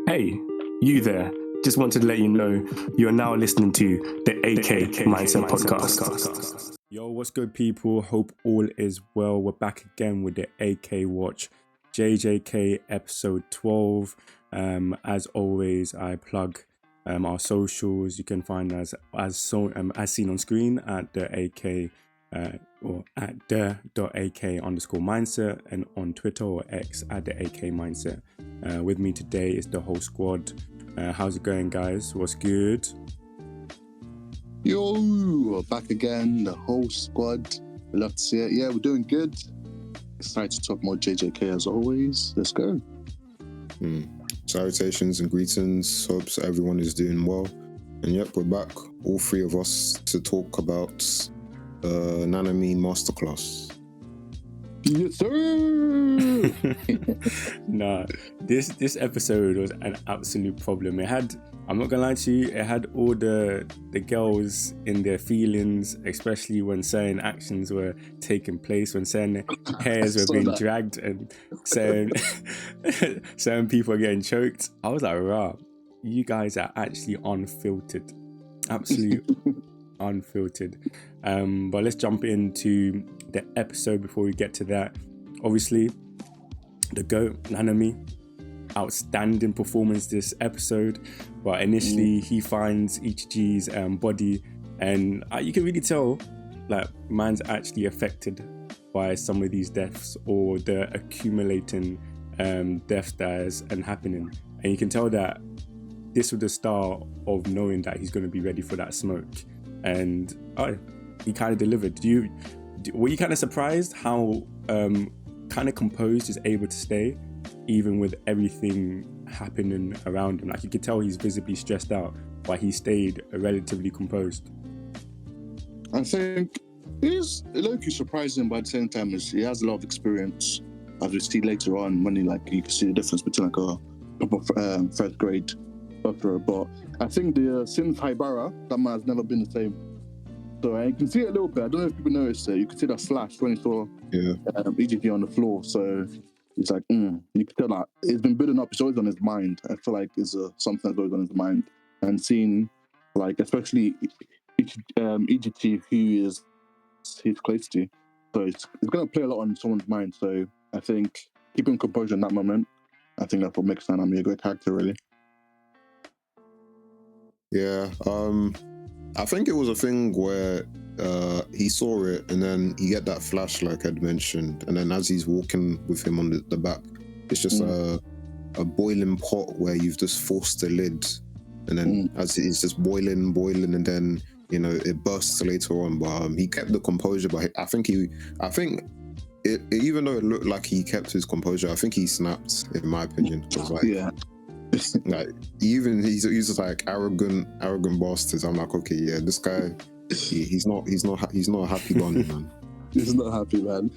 Hey, you there. Just wanted to let you know you are now listening to the AK Mindset Podcast. Yo, what's good, people? Hope all is well. We're back again with the AKWatch JJK episode 12. As always, I plug our socials. You can find us as seen on screen at the AK or at the.ak_mindset and on Twitter or X at the AK Mindset. With me today is the whole squad. How's it going, guys? What's good? Yo, we're back again, the whole squad. We love to see it. Yeah, we're doing good. Excited to talk more JJK as always. Let's go. Salutations and greetings. Hope everyone is doing well. And yep, we're back, all three of us, to talk about the Nanami masterclass. Yes, sir. Nah, this episode was an absolute problem. I'm not gonna lie to you, it had all the girls in their feelings, especially when certain actions were taking place, when certain hairs were being dragged and certain people are getting choked. I was like, rah, you guys are actually unfiltered. Absolute unfiltered. But let's jump into the episode before we get to that. Obviously, the GOAT, Nanami, outstanding performance this episode. But initially, he finds Ichiji's body, and you can really tell, like, man's actually affected by some of these deaths or the accumulating deaths that is happening. And you can tell that this was the start of knowing that he's going to be ready for that smoke. And he kind of delivered. Were you kind of surprised how kind of composed he's able to stay, even with everything happening around him? Like, you could tell he's visibly stressed out, but he stayed relatively composed. I think he's low-key surprising, but at the same time, he has a lot of experience. As we see later on, when you can see the difference between like a proper first grade doctor. But I think since Haibara, that man has never been the same. So you can see it a little bit. I don't know if people noticed it. You could see that flash when he saw EGP on the floor. So it's like, you can tell that it's been building up. It's always on his mind. I feel like it's something that's always on his mind. And seeing, like, especially EGP, who he's close to. So it's going to play a lot on someone's mind. So I think keeping composure in that moment, I think that's what makes Nanami a great character, really. Yeah, I think it was a thing where he saw it and then you get that flash like Ed mentioned, and then as he's walking with him on the back, it's just a boiling pot where you've just forced the lid, and then as it's just boiling, and then it bursts later on. But he kept the composure. But I think even though it looked like he kept his composure, I think he snapped, in my opinion. It was like, like he's just like arrogant bastards. I'm like, okay, yeah, this guy, he's not a happy bunny, man. He's not happy, man,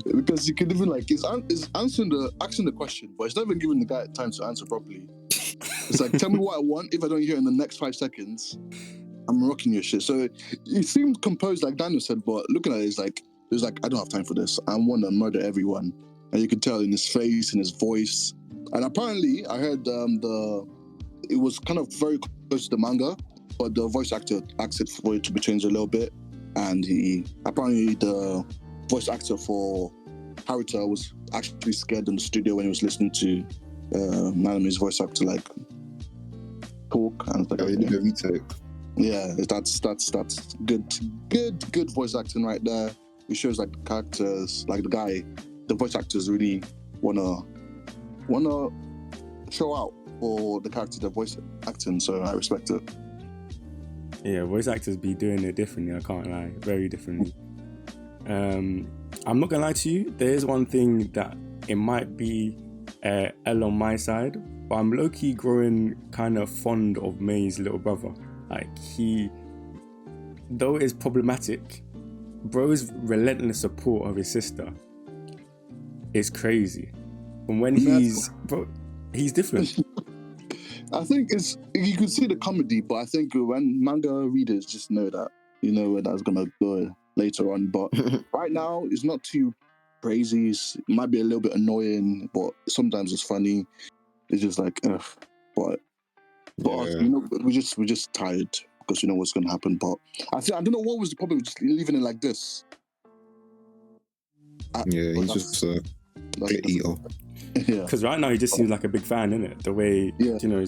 because you can even he's answering the question, but he's not even giving the guy time to answer properly. It's like, tell me what I want. If I don't hear in the next 5 seconds, I'm rocking your shit. So he seemed composed, like Daniel said, but looking at it, it was like, I don't have time for this. I want to murder everyone, and you could tell in his face, in his voice. And apparently, I heard it was kind of very close to the manga, but the voice actor asked it for it to be changed a little bit. And apparently the voice actor for Haruta was actually scared in the studio when he was listening to Nanami's voice actor talk. And he did a retake. Yeah, that's good voice acting right there. It shows the characters, the voice actors really wanna show out for the character they're voice acting, so I respect it. Yeah, voice actors be doing it differently, I can't lie, very differently. I'm not gonna lie to you, there is one thing that it might be L on my side, but I'm low-key growing kind of fond of May's little brother. Like, though it's problematic, bro's relentless support of his sister is crazy. And when he's different. I think you can see the comedy, but I think when manga readers just know that, where that's gonna go later on. But right now, it's not too crazy. It might be a little bit annoying, but sometimes it's funny. It's just like, But us, Yeah. you know, we're just tired because you know what's gonna happen. But I don't know what was the problem with just leaving it like this. Yeah, But he's just a bit eater. Yeah. Because right now he just seems like a big fan, innit? The way, Yeah. you know,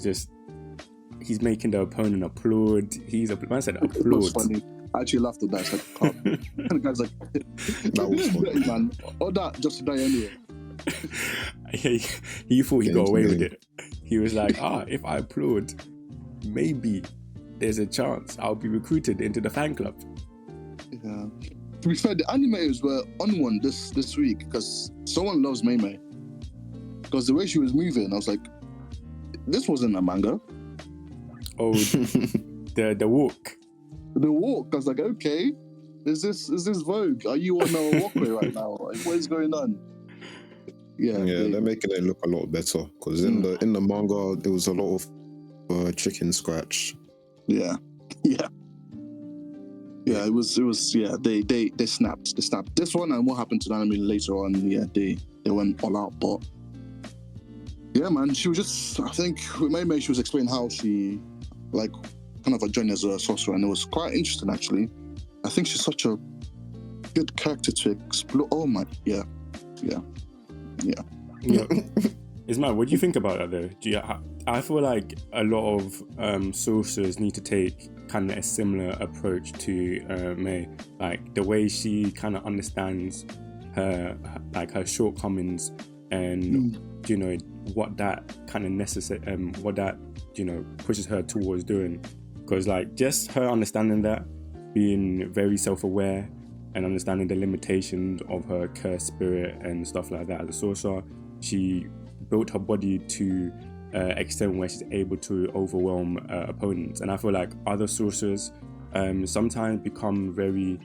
he's making the opponent applaud. Man said It was applaud. funny. I actually laughed at that. It's like, and the guy's like, That was funny. man. All that just to die anyway. he thought he Get got into away the with game. it. He was like, if I applaud, maybe there's a chance I'll be recruited into the fan club. Yeah. To be fair, the animators were on one this week because someone loves Mei Mei. Because the way she was moving, I was like, this wasn't a manga. Oh, the walk. The walk, I was like, okay, is this Vogue? Are you on a walkway right now? Like, what is going on? Yeah, they're making it look a lot better because in the manga there was a lot of chicken scratch. Yeah. It was they snapped. This one and what happened to Nanami later on, they went all out. But yeah, man, she was just, I think with Mei Mei, she was explaining how she like kind of a journey as a sorcerer, and it was quite interesting actually. I think she's such a good character to explore. Oh my, yeah. Ismail, what do you think about that though? I feel like a lot of sorcerers need to take kind of a similar approach to Mei, like the way she kind of understands her shortcomings and you know what that kind of what that pushes her towards doing, because like just her understanding that, being very self-aware and understanding the limitations of her cursed spirit and stuff like that as a sorcerer, she built her body to extent where she's able to overwhelm opponents. And I feel like other sorcerers sometimes become very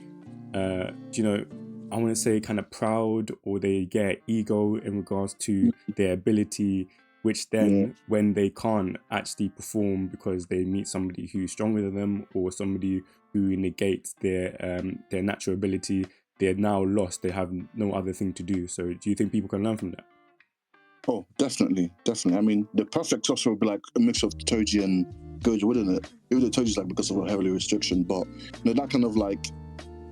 I want to say kind of proud, or they get ego in regards to their ability, which then when they can't actually perform because they meet somebody who's stronger than them or somebody who negates their natural ability, they're now lost. They have no other thing to do. So do you think people can learn from that? Oh, definitely. I mean, the perfect sorcerer would be like a mix of Toji and Gojo, wouldn't it? Even though Toji's like because of a heavily restriction, but that kind of like,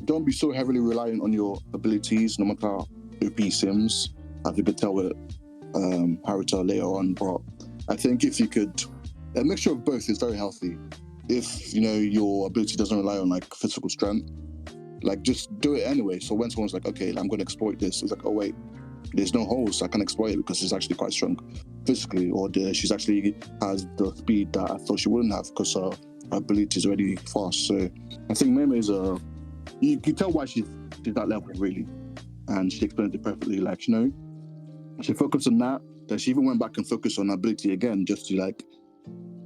don't be so heavily reliant on your abilities, no matter how OP seems, as you could tell with Haruta later on. But I think if you could, a mixture of both is very healthy. If your ability doesn't rely on like physical strength, like just do it anyway. So when someone's like, okay, I'm going to exploit this, it's like, oh wait, there's no holes, I can exploit it because she's actually quite strong physically, or she's actually has the speed that I thought she wouldn't have because her ability is already fast. So I think Mei Mei is you can tell why she's that level really, and she explained it perfectly. Like she focused on that. Then she even went back and focused on her ability again, just to like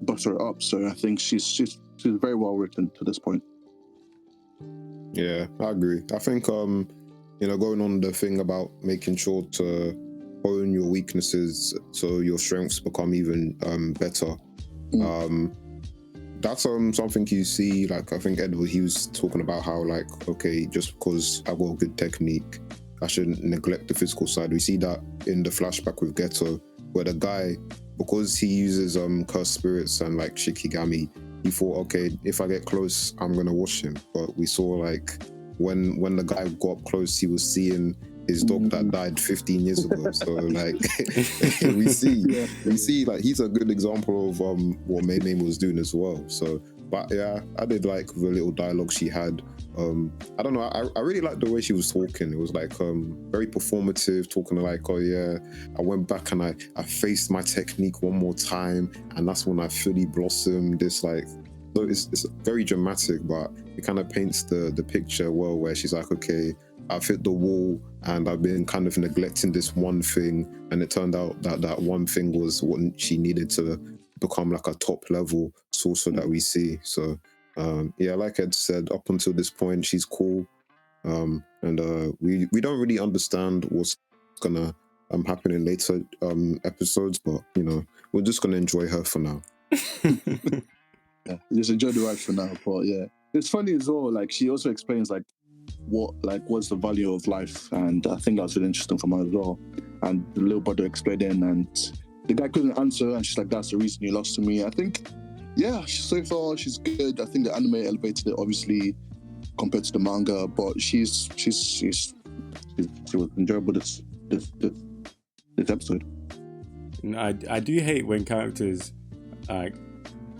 bust her up. So I think she's very well written to this point. Yeah, I agree. I think going on the thing about making sure to hone your weaknesses so your strengths become even better. That's something you see, like I think Edward, he was talking about how like, okay, just because I've got a good technique, I shouldn't neglect the physical side. We see that in the flashback with Geto, where the guy, because he uses cursed spirits and like Shikigami, he thought, okay, if I get close, I'm gonna wash him. But we saw like when the guy got up close, he was seeing his dog that died 15 years ago. So like we see like he's a good example of what Mei Mei was doing as well. So but yeah, I did like the little dialogue she had. I don't know, I really liked the way she was talking. It was like very performative, talking like, oh yeah, I went back and I faced my technique one more time, and that's when I fully blossomed. This like, so it's very dramatic, but it kind of paints the picture well, where she's like, okay, I've hit the wall and I've been kind of neglecting this one thing, and it turned out that one thing was what she needed to become like a top level sorcerer that we see. So yeah, like Ed said, up until this point she's cool, and we don't really understand what's gonna happen in later episodes, but we're just gonna enjoy her for now. Yeah, just enjoy the ride for now. But yeah, it's funny as well, like she also explains like what's the value of life, and I think that's really interesting from her as well. And the little brother explaining, and the guy couldn't answer, and she's like, "That's the reason you lost to me." I think, yeah, so far she's good. I think the anime elevated it obviously compared to the manga, but she was enjoyable this episode. I do hate when characters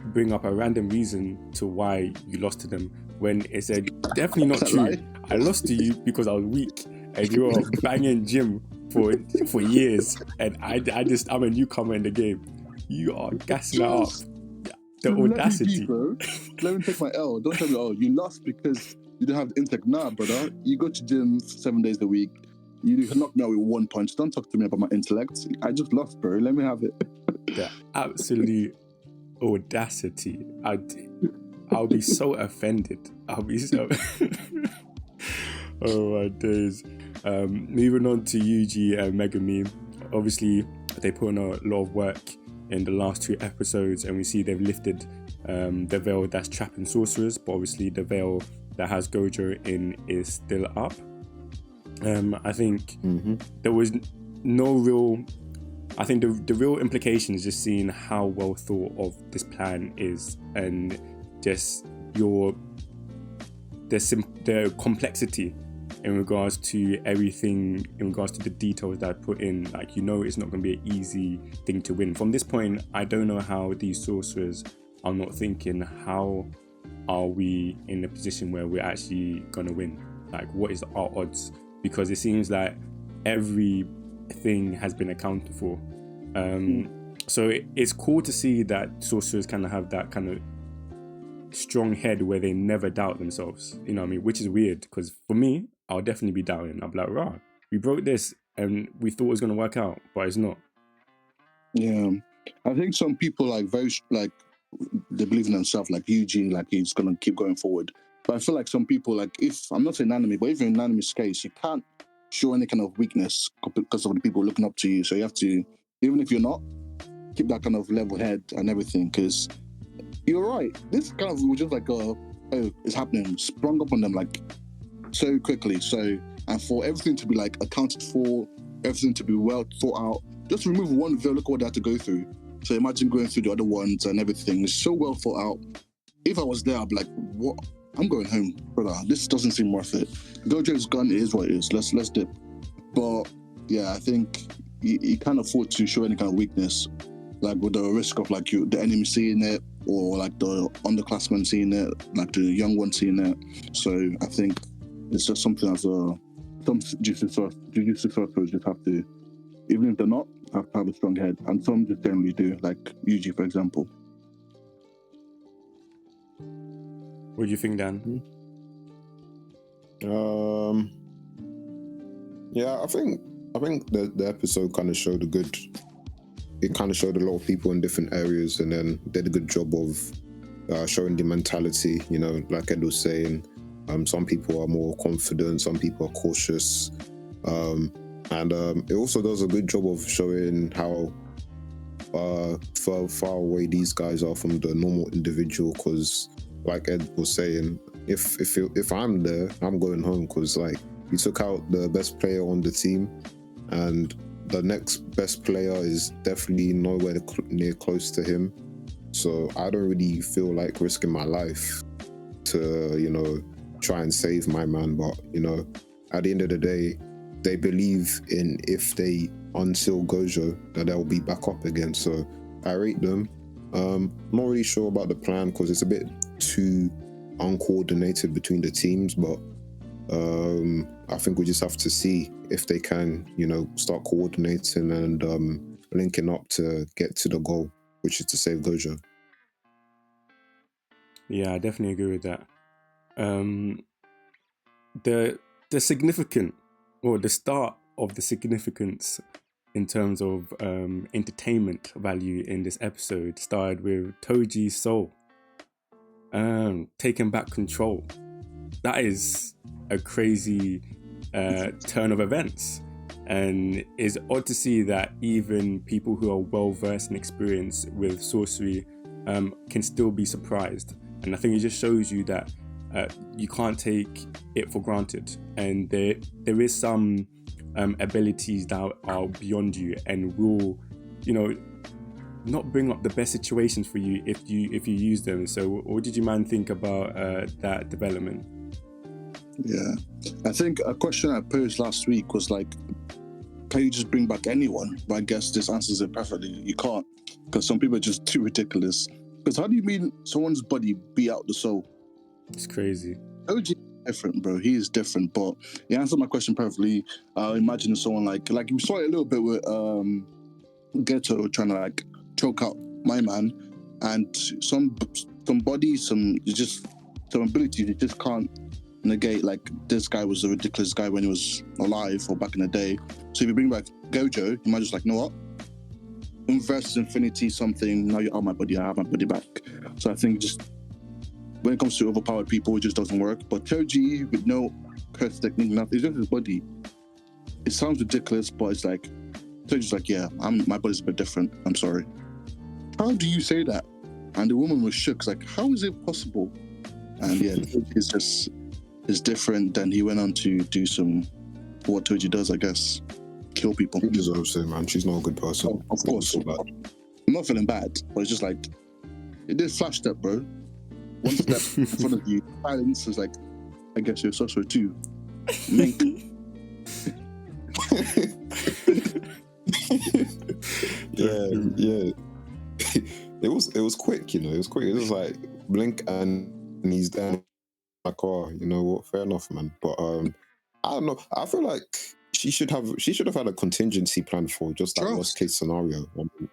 bring up a random reason to why you lost to them when it's definitely not true. Lie? I lost to you because I was weak and you were banging gym for years, and I'm a newcomer in the game. You are gassing it up. The audacity. Let me take my L. Don't tell me, oh, you lost because you don't have the intellect. Nah, brother. You go to gym 7 days a week. You can knock me out with one punch. Don't talk to me about my intellect. I just lost, bro. Let me have it. The absolute audacity. I'll be so offended. I'll be so... Oh my days. Moving on to Yuji and Megami. Obviously, they put in a lot of work in the last 2 episodes, and we see they've lifted the veil that's trapping sorcerers, but obviously the veil that has Gojo in is still up. I think there was no real... I think the real implication is just seeing how well thought of this plan is, and just the complexity in regards to everything, in regards to the details that I put in. Like, it's not going to be an easy thing to win. From this point, I don't know how these sorcerers are not thinking, how are we in a position where we're actually going to win? Like, what is our odds? Because it seems like everything has been accounted for. So it's cool to see that sorcerers kind of have that kind of strong head where they never doubt themselves, you know what I mean? Which is weird, because for me, I'll definitely be doubting. I'll be like, rah, we broke this and we thought it was going to work out, but it's not. Yeah, I think some people they believe in themselves, like Yuji, like he's going to keep going forward. But I feel like some people, like, if I'm not saying Nanami, but even in Nanami's case, you can't show any kind of weakness because of the people looking up to you. So you have to, even if you're not, keep that kind of level head and everything, because you're right. This kind of was just like, oh, it's happening, sprung up on them like so quickly. So, and for everything to be like accounted for, everything to be well thought out, just remove one veil, look what they had to go through. So imagine going through the other ones and everything. It's so well thought out. If I was there, I'd be like, what? I'm going home, brother. This doesn't seem worth it. Gojo's gone, it is what it is. Let's dip. But yeah, I think you can't afford to show any kind of weakness, like with the risk of like the enemy seeing it, or like the underclassmen seeing it, like the young one seeing it. So I think it's just something as some Jujutsu sorcerers just have to, even if they're not, have to have a strong head, and some just generally do, like Yuji, for example. What do you think, Dan? Yeah, I think the episode kind of showed it kind of showed a lot of people in different areas, and then did a good job of showing the mentality, like Ed was saying. Some people are more confident, some people are cautious, and it also does a good job of showing how far away these guys are from the normal individual, because like Ed was saying, if I'm there, I'm going home, because like he took out the best player on the team, and the next best player is definitely nowhere near close to him. So I don't really feel like risking my life to, try and save my man. But, at the end of the day, they believe in, if they unseal Gojo, that they'll be back up again. So I rate them. Not really sure about the plan, because it's a bit too uncoordinated between the teams, but I think we just have to see if they can, start coordinating and linking up to get to the goal, which is to save Gojo. Yeah, I definitely agree with that. The significant, or the start of the significance in terms of entertainment value in this episode started with Toji's soul taking back control. That is a crazy turn of events, and it's odd to see that even people who are well versed and experienced with sorcery can still be surprised. And I think it just shows you that you can't take it for granted, and there is some abilities that are beyond you, and will, not bring up the best situations for you if you use them. So what did your man think about that development? Yeah, I think a question I posed last week was like, can you just bring back anyone? But I guess this answers it perfectly. You can't, because some people are just too ridiculous. Because how do you mean someone's body beat out the soul? It's crazy. OG is different, bro. He is different, but he answered my question perfectly. Imagine someone like you saw it a little bit with Ghetto trying to like choke out my man, and some bodies, some abilities you just can't negate. Like, this guy was a ridiculous guy when he was alive or back in the day. So if you bring back Gojo, you might just like, you know what? Inverse infinity something. Now you're out my body. I have my body back. So I think just when it comes to overpowered people, it just doesn't work. But Choji with no curse technique, nothing. It's just his body. It sounds ridiculous, but it's like Choji's like, yeah, my body's a bit different. I'm sorry. How do you say that? And the woman was shook. It's like, how is it possible? And yeah, it's different. Then he went on to do what Choji does, I guess. Kill people. She deserves it, man. She's not a good person. Of course. I'm not feeling bad, but it's just like, it did flash step, bro. One step in front of you, silence is like, I guess you're sorcerer too. Link. yeah. It was quick, you know. It was quick. It was like blink and he's down. Like, oh, you know what? Fair enough, man. But I don't know. I feel like she should have had a contingency plan for just that worst case scenario.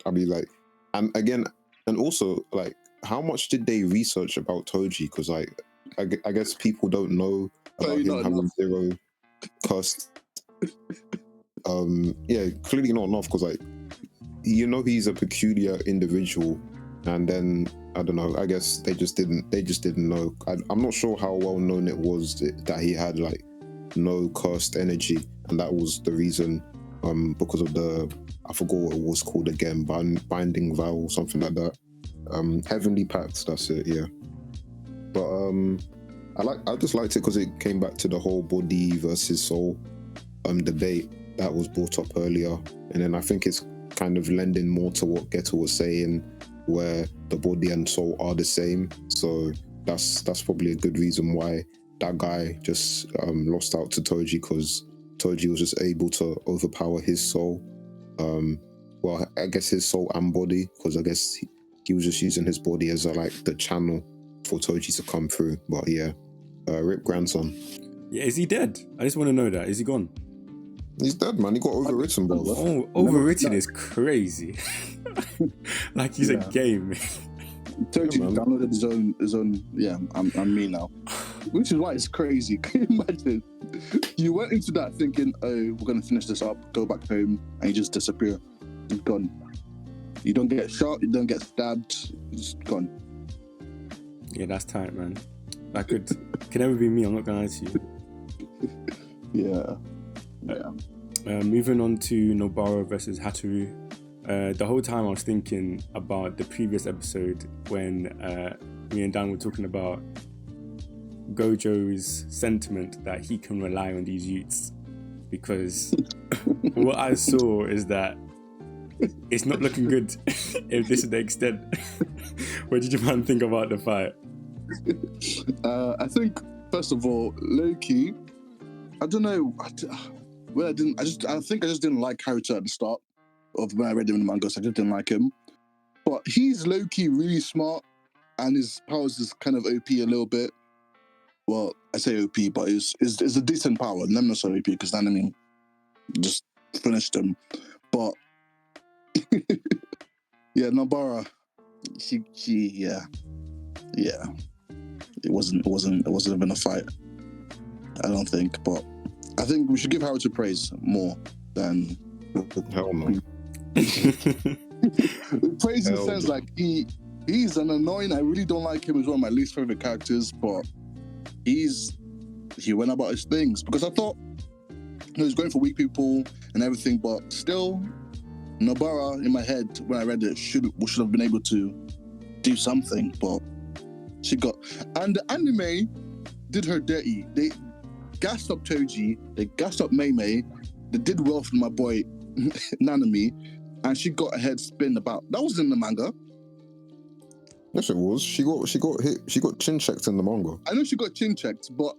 I mean, like, and again, and also like, how much did they research about Toji? Because like, I guess people don't know about him having zero cursed. Yeah, clearly not enough. Because like, you know, he's a peculiar individual, and then I don't know. I guess they just didn't know. I'm not sure how well known it was that he had like no cursed energy, and that was the reason. Because of I forgot what it was called again, binding vow or something like that. Heavenly Pact, that's it, yeah. But I just liked it because it came back to the whole body versus soul debate that was brought up earlier, and then I think it's kind of lending more to what Geto was saying, where the body and soul are the same. So that's probably a good reason why that guy just lost out to Toji, because Toji was just able to overpower his soul. Well, I guess his soul and body, because I guess he was just using his body as like the channel for Toji to come through. But yeah, Rip grandson. Yeah, is he dead? I just want to know that. Is he gone? He's dead, man. He got overwritten, bro. Oh, overwritten is crazy. Like he's a game. Toji downloaded his own. Yeah, I'm me now. Which is why it's crazy. Can you imagine? You went into that thinking, oh, we're gonna finish this up, go back home, and you just disappear. Just gone. You don't get shot, you don't get stabbed, just gone. Yeah, that's tight, man. That can never be me, I'm not gonna lie to you. Yeah. Moving on to Nobara versus Hatoru. The whole time I was thinking about the previous episode when me and Dan were talking about Gojo's sentiment that he can rely on these youths, because what I saw is that it's not looking good if this is the extent. What did your man think about the fight? I think, first of all, low-key, I don't know. I think I just didn't like Haruto at the start of when I read him in the manga, so I just didn't like him. But he's low-key really smart, and his powers is kind of OP a little bit. Well, I say OP, but it's a decent power. And I'm not so OP because Nanami just finished him. But yeah, Nobara, yeah. It wasn't even a fight, I don't think. But I think we should give Haruto praise more than hell no. Praise in the sense like he's an annoying. I really don't like him. He's one of my least favorite characters, but he went about his things, because I thought he was going for weak people and everything, but still, Nobara in my head when I read it should have been able to do something, but she got. And the anime did her dirty. They gassed up Toji, they gassed up Mei Mei, they did well for my boy Nanami, and she got her head spin about. That was in the manga. Yes, it was. She got hit. She got chin checked in the manga. I know she got chin checked, but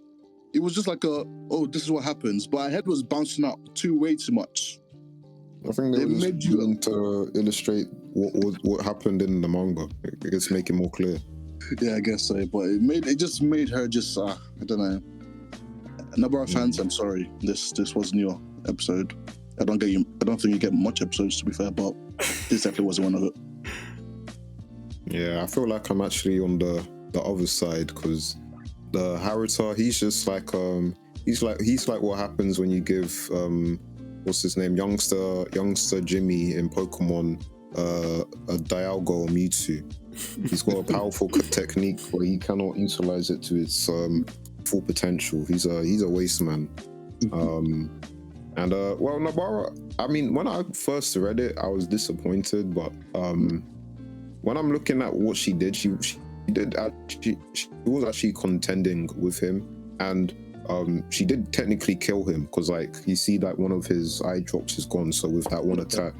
it was just like this is what happens. But her head was bouncing up way too much. I think they were just trying to illustrate what happened in the manga. I guess make it more clear. Yeah, I guess so. But it just made her just I don't know. Number of fans, I'm sorry. This wasn't your episode. I don't think you get much episodes, to be fair, but this definitely wasn't one of it. Yeah, I feel like I'm actually on the other side, because the Haruta, he's just like he's like what happens when you give what's his name, youngster Jimmy in Pokemon a Dialga or Mewtwo. He's got a powerful technique where he cannot utilize it to its full potential. He's a waste man. And well, Nobara, I mean, when I first read it, I was disappointed, but when I'm looking at what she did, she was actually contending with him, and she did technically kill him, because like you see that one of his eye drops is gone, so with that one attack,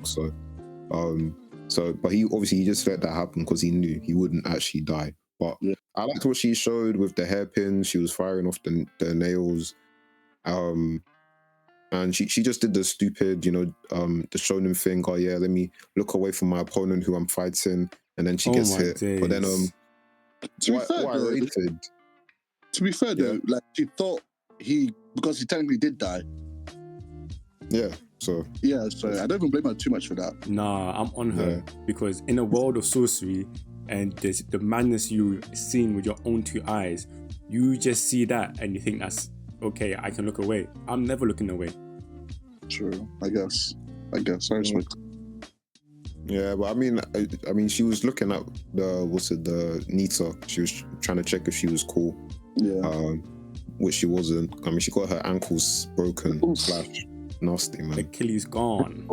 but he obviously just let that happen because he knew he wouldn't actually die. But I liked what she showed with the hairpins. She was firing off the nails, and she just did the stupid, the shonen thing. Oh yeah, let me look away from my opponent who I'm fighting, and then she gets hit. Days. But then to be fair though, like she thought because he technically did die. Yeah. So I don't even blame her too much for that. Nah, I'm on her because in a world of sorcery and there's the madness you've seen with your own two eyes, you just see that and you think that's okay, I can look away. I'm never looking away. True, I guess. I respect. Yeah, but I mean, she was looking at the Nita. She was trying to check if she was cool. Yeah. Which she wasn't. I mean, she got her ankles broken. Slash. Nasty, man. Achilles gone.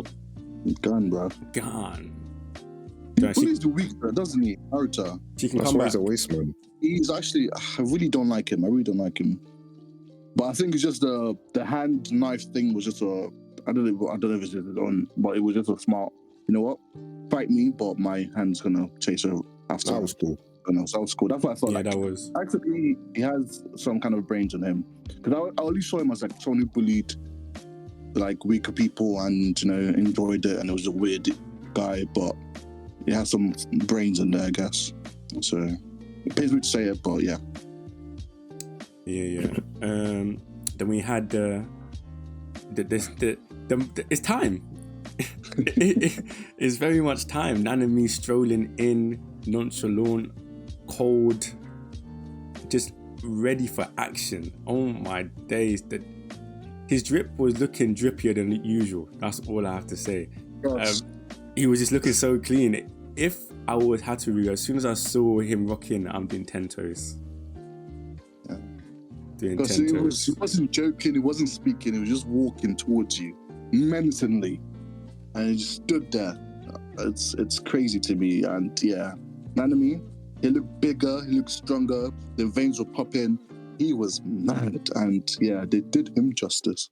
Gone, bro. Gone. He bullies the weak, bro, doesn't he? Naruto. She can That's come why back. he's a waste man. He's actually, I really don't like him. But I think it's just the hand knife thing was just I don't know if it's just on, but it was just a smart, you know what? Fight me, but my hand's gonna chase her after. That was cool. So that was cool. That's what I thought. Yeah, that was. Actually, he has some kind of brains on him. Because I only saw him as like someone who bullied like weaker people and enjoyed it, and it was a weird guy, but he has some brains in there, I guess. So it pains me to say it, but yeah. Yeah. Then we had it's time. It's very much time. Nanami strolling in, nonchalant, cold, just ready for action. Oh my days! His drip was looking drippier than usual. That's all I have to say. He was just looking so clean. If I was Hattori, as soon as I saw him rocking, I'm doing 10 toes. Because he wasn't joking, he wasn't speaking, he was just walking towards you menacingly, and he just stood there. It's crazy to me. And yeah, Nanami, he looked bigger, he looked stronger, the veins were popping. He was mad, and yeah, they did him justice.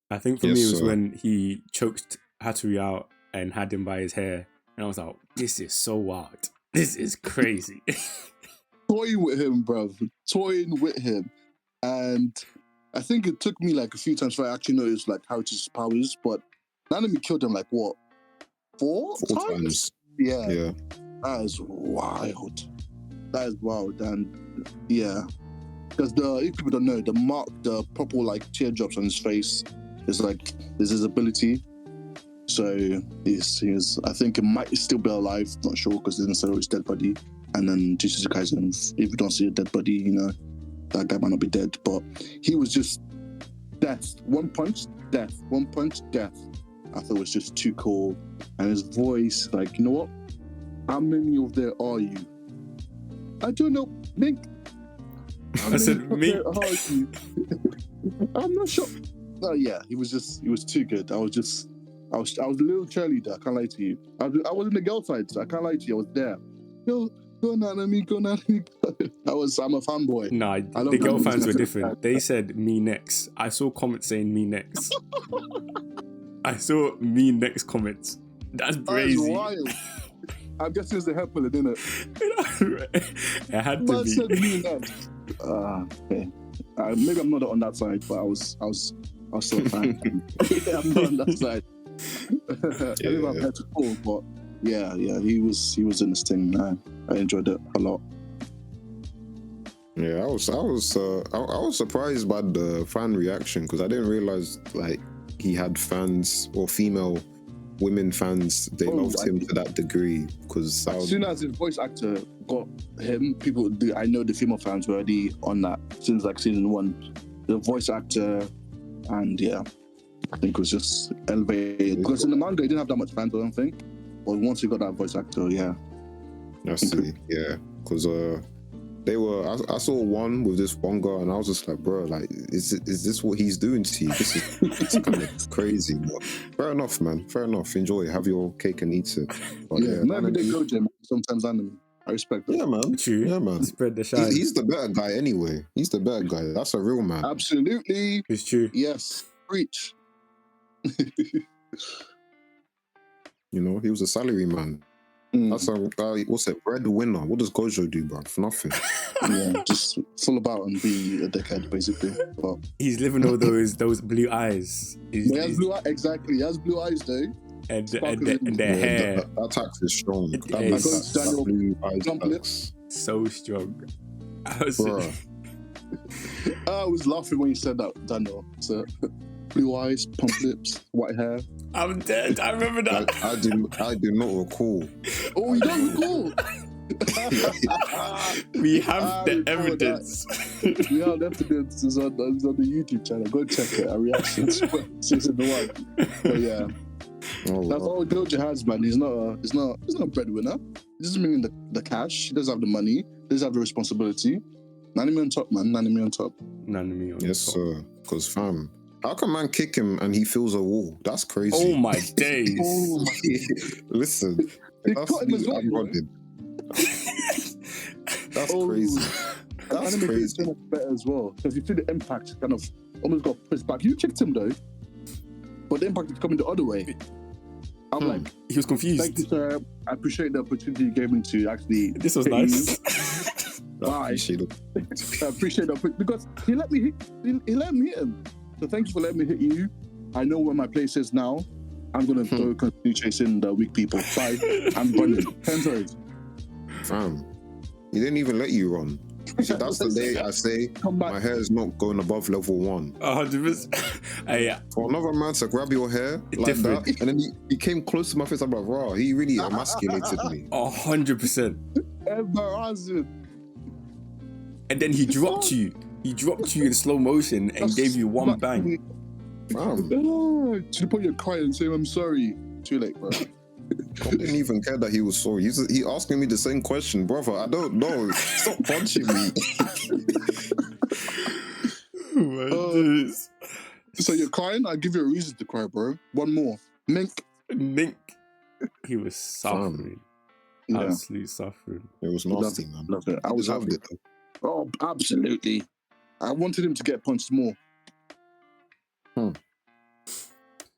I think for me it was when he choked Hattori out and had him by his hair, and I was like, this is so wild. This is crazy. Toying with him, bruv. Toying with him. And I think it took me like a few times for I actually noticed like Haruto's powers, but Nanami killed him like what? Four times? Yeah. That is wild. And yeah. Because if people don't know, the purple like teardrops on his face is like his ability. So he's I think it might still be alive, not sure, because it didn't say his dead body. And then Jujutsu Kaisen, if you don't see a dead body, that guy might not be dead, but he was just death. One punch, death. One punch, death. I thought it was just too cool. And his voice, like, you know what? How many of there are you? I don't know, Mink. I said Mink. I'm not sure. No, yeah, he was too good. I was a little cheerleader, I can't lie to you. I was in the girl side, so I can't lie to you. I was there. Yo, go Nanami, go Nanami. I'm a fanboy. Nah, the girl fans were different. They said me next. I saw comments saying me next. I saw me next comments. That's That is crazy. wild. I'm guessing it's the hair pulling, isn't it? It had to Man be. said me next. Okay. Maybe I'm not on that side, but I was still a fan. Yeah, I'm not on that side. I think I've had to pull, but yeah, he was in this thing. I enjoyed it a lot. Yeah, I was surprised by the fan reaction because I didn't realize like he had fans or women fans. They loved him to that degree because As soon as his voice actor got him, I know the female fans were already on that since like season 1. The voice actor, and yeah, I think it was just elevated because in the manga he didn't have that much fans, I don't think. But once he got that voice actor, yeah. I see, yeah, because I saw one with this one girl and I was just like, bro, like, is this what he's doing to you? It's kind of crazy. But fair enough, man. Fair enough. Enjoy. Have your cake and eat it. But Not every day go, Jim. Sometimes anime. I respect that. Yeah, man. True. Yeah, man. Spread the shine. He's the better guy anyway. He's the better guy. That's a real man. Absolutely. It's true. Yes. Preach. You know, he was a salary man. That's what's it? Breadwinner. What does Gojo do, bro? For nothing. Yeah, just full about and be a dickhead, basically. But He's living all those blue eyes. he has blue eyes. Exactly. He has blue eyes, though. And their hair. That tax is strong. That is that blue eyes jump tax. lips. So strong. I was laughing when you said that, Daniel. So, blue eyes, pump lips, white hair. I'm dead. I remember that. I do not recall. Oh, you don't recall? We have the evidence. We have evidence. It's on the YouTube channel. Go check it. Our reactions season 1. But yeah, that's all Gojo has, man. He's not a breadwinner. He doesn't bring in the cash. He doesn't have the money. He doesn't have the responsibility. Nanami on top, man. Nanami on top. Nanami on yes, top. sir. Because fam, how can man kick him and he feels a wall? That's crazy. Oh my days. Oh my. Listen, He cut him as well, bro. That's crazy. That's Anime crazy. is so much better as well because you feel the impact kind of almost got pushed back. You kicked him though, but the impact is coming the other way. I'm like, he was confused. thank you, sir. I appreciate the opportunity you gave me to actually. This was hit nice. Bye. I appreciate that because he let me hit him. So thank you for letting me hit you. I know where my place is now. I'm gonna go continue chasing the weak people. Bye. I'm running. 10 toes. Fam, he didn't even let you run. See, that's the day I say my hair is not going above level 1. 100%. For another man to grab your hair like Different. that, and then he came close to my face, I'm like, wow, he really emasculated me. 100%. Embarrassing. And then he dropped you. He dropped you in slow motion and gave you one bang. Fam, To the point you're crying and saying, I'm sorry. Too late, bro. I didn't even care that he was sorry. He asking me the same question, brother. I don't know. Stop punching me. So you're crying? I'll give you a reason to cry, bro. One more. Mink. He was suffering. Yeah. Absolute suffering. It was nasty, man. Loved it. I was Deserved happy. it. Oh, absolutely. I wanted him to get punched more. But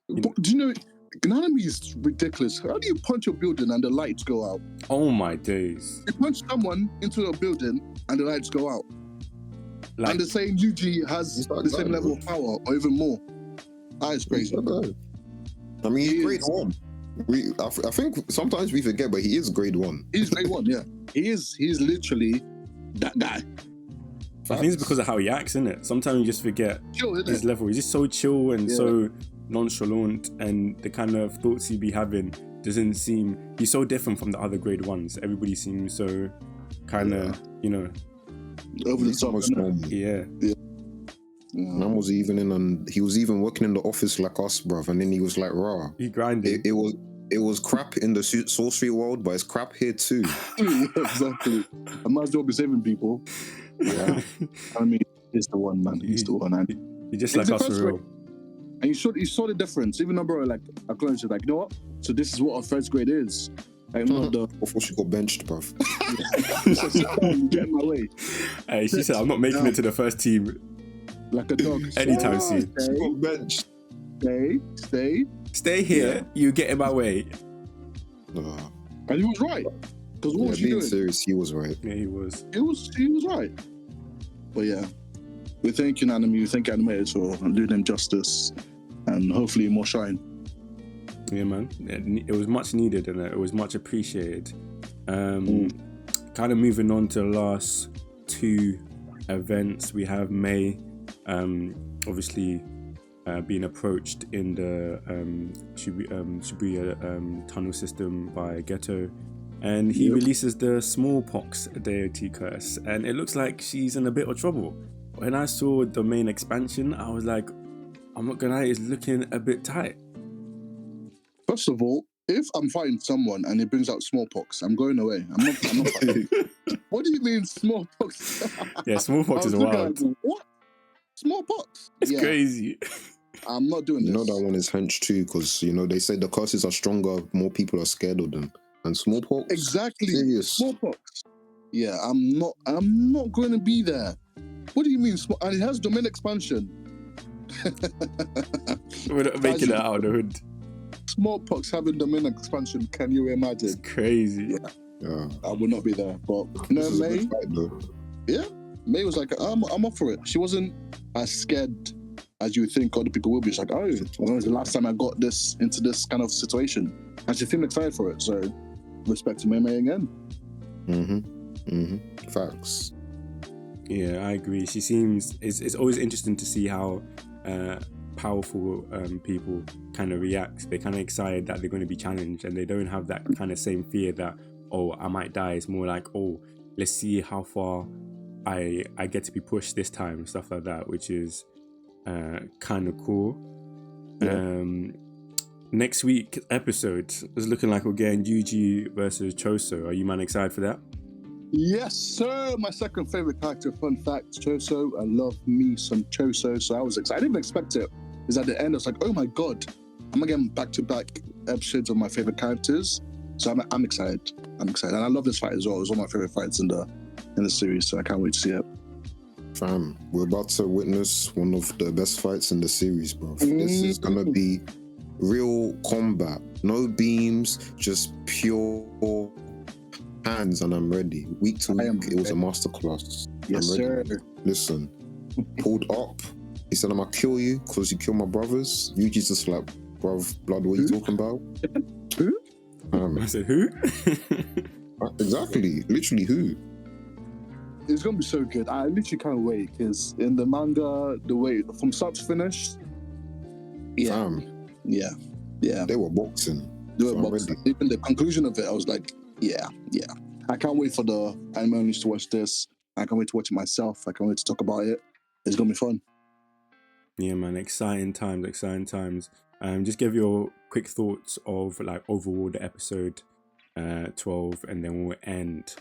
do you know, Nanami is ridiculous. How do you punch a building and the lights go out? Oh my days. You punch someone into a building and the lights go out. Like, And the same Yuji has the same level of power or even more. That is crazy. I mean, he's grade 1. I think sometimes we forget, but he is grade 1. He's grade 1, yeah. He's literally that guy. I think it's because of how he acts, isn't it? Sometimes you just forget Chill, isn't his it? level. He's just so chill and so nonchalant, and the kind of thoughts he be having doesn't seem. He's so different from the other grade 1s. Everybody seems so kind of, Over the He's top. almost normal. yeah. Man was even he was even working in the office like us, bruv, and then he was like, raw. He grinded. It was crap in the sorcery world, but it's crap here too. Exactly. I might as well be saving people. Yeah. I mean, he's the one, man. He's the one. He just like us for real. And you saw the difference. Even though, bro, like, acknowledged it, like, you know what? So this is what our first grade is. Like, not the... Before she got benched, bruv. Get in my way. Hey, she said, I'm not making it to the first team Like a dog. anytime soon. She got benched. Stay. Stay here, you get in my way. And he was right. Because what was he being doing? serious, he was right. Yeah, he was. He was right. But yeah, we thank you, Nanami. We thank animators for doing them justice, and hopefully more shine. Yeah, man. It was much needed and it was much appreciated. Kind of moving on to the last two events, we have May, obviously being approached in the Shibuya tunnel system by Ghetto, and he releases the smallpox deity curse, and it looks like she's in a bit of trouble. When I saw the main expansion, I was like, I'm not gonna lie, it's looking a bit tight. First of all, if I'm fighting someone and it brings out smallpox, I'm going away. I'm not fighting. What do you mean smallpox? Yeah, smallpox is wild. Like, what? Smallpox? It's crazy. I'm not doing this. You know that one is hench too, because they say the curses are stronger, more people are scared of them. And smallpox? Exactly. Serious. Smallpox. Yeah, I'm not going to be there. What do you mean? And it has domain expansion. We're not making it out of the hood. Smallpox having domain expansion, can you imagine? It's crazy. Yeah. I will not be there. But May, May was like, I'm up for it. She wasn't as scared as you would think other people will be. She's like, when was the last time I got into this kind of situation? And she seemed excited for it. So respect to May again. Facts. Yeah, I agree. She seems, it's always interesting to see how powerful people kind of react. They're kind of excited that they're going to be challenged, and they don't have that kind of same fear that, oh, I might die. It's more like, oh, let's see how far I get to be pushed this time, stuff like that, which is kind of cool. Next week's episode is looking like we're getting Yuji versus Choso. Are you man excited for that? Yes, sir. My second favorite character. Fun fact: Choso. I love me some Choso. So I was excited. I didn't even expect it. Is at the end, I was like, oh my god, I'm getting back-to-back episodes of my favorite characters. So I'm excited. And I love this fight as well. It was one of my favorite fights in the series. So I can't wait to see it. Fam, we're about to witness one of the best fights in the series, bro. This is gonna be real combat. No beams, just pure hands, and I'm ready. Week to week, it was a masterclass. Yes, sir. Listen, pulled up. He said, I'm gonna kill you because you killed my brothers. Yuji's just like, bruv, blood, what are you talking about? Who? I said, who? Exactly, literally who? It's gonna be so good. I literally can't wait, because in the manga, the way from start to finish, Fam, they were boxing. Even the conclusion of it, I was like, yeah. I can't wait for the anime owners to watch this. I can't wait to watch it myself. I can't wait to talk about it. It's gonna be fun. Yeah, man, exciting times. Just give your quick thoughts of like overall the episode 12, and then we'll end.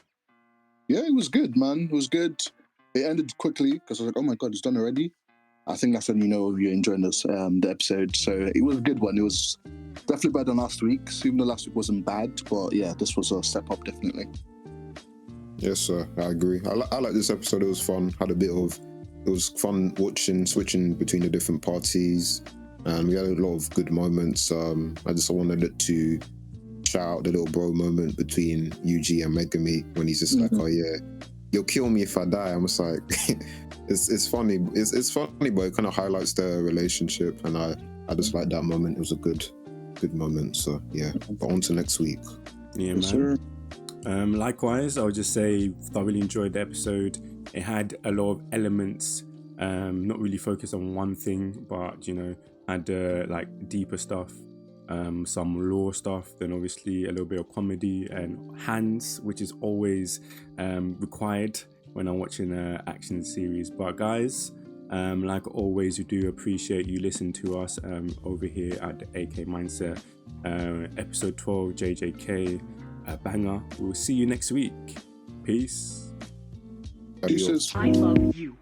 Yeah, it was good, man. It was good. It ended quickly because I was like, oh my god, it's done already. I think that's when you know you're enjoying this the episode. So it was a good one. It was definitely better than last week's, even though last week wasn't bad. But yeah, this was a step up, definitely. Yes, sir. I agree. I like this episode. It was fun. It was fun switching between the different parties, and we had a lot of good moments. I just wanted to shout out the little bro moment between Yuji and Megami when he's just like, oh yeah, you'll kill me if I die. I'm just like, it's funny. It's funny, but it kind of highlights their relationship, and I just like that moment. It was a good moment. So yeah, but on to next week. Yeah, yes, man. Sir. Likewise, I would just say I really enjoyed the episode. It had a lot of elements, not really focused on one thing, but had like deeper stuff, some lore stuff, then obviously a little bit of comedy and hands, which is always required when I'm watching an action series. But guys, like always, we do appreciate you listening to us over here at the AK Mindset, episode 12, JJK, banger. We'll see you next week. Peace. Adios. I love you.